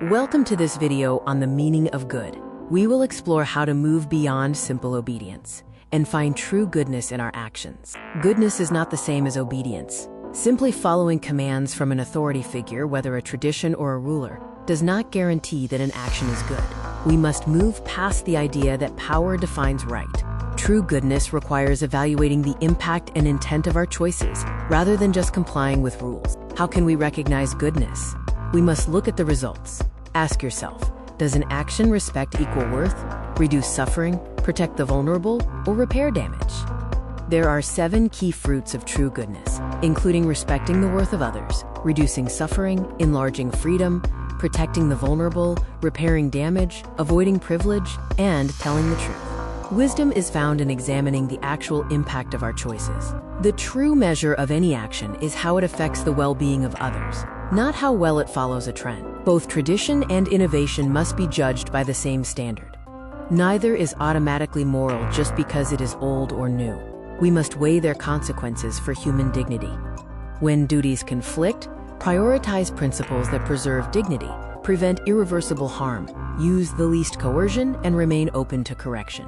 Welcome to this video on the meaning of good. We will explore how to move beyond simple obedience and find true goodness in our actions. Goodness is not the same as obedience. Simply following commands from an authority figure, whether a tradition or a ruler, does not guarantee that an action is good. We must move past the idea that power defines right. True goodness requires evaluating the impact and intent of our choices, rather than just complying with rules. How can we recognize goodness? We must look at the results. Ask yourself, does an action respect equal worth, reduce suffering, protect the vulnerable, or repair damage? There are 7 key fruits of true goodness, including respecting the worth of others, reducing suffering, enlarging freedom, protecting the vulnerable, repairing damage, avoiding privilege, and telling the truth. Wisdom is found in examining the actual impact of our choices. The true measure of any action is how it affects the well-being of others, not how well it follows a trend. Both tradition and innovation must be judged by the same standard. Neither is automatically moral just because it is old or new. We must weigh their consequences for human dignity. When duties conflict, prioritize principles that preserve dignity, prevent irreversible harm, use the least coercion, and remain open to correction.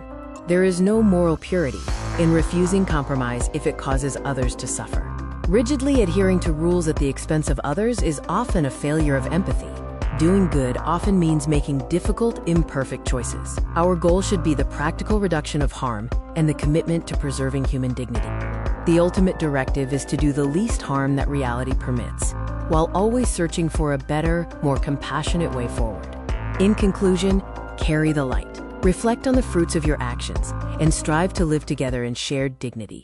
There is no moral purity in refusing compromise if it causes others to suffer. Rigidly adhering to rules at the expense of others is often a failure of empathy. Doing good often means making difficult, imperfect choices. Our goal should be the practical reduction of harm and the commitment to preserving human dignity. The ultimate directive is to do the least harm that reality permits, while always searching for a better, more compassionate way forward. In conclusion, carry the light. Reflect on the fruits of your actions and strive to live together in shared dignity.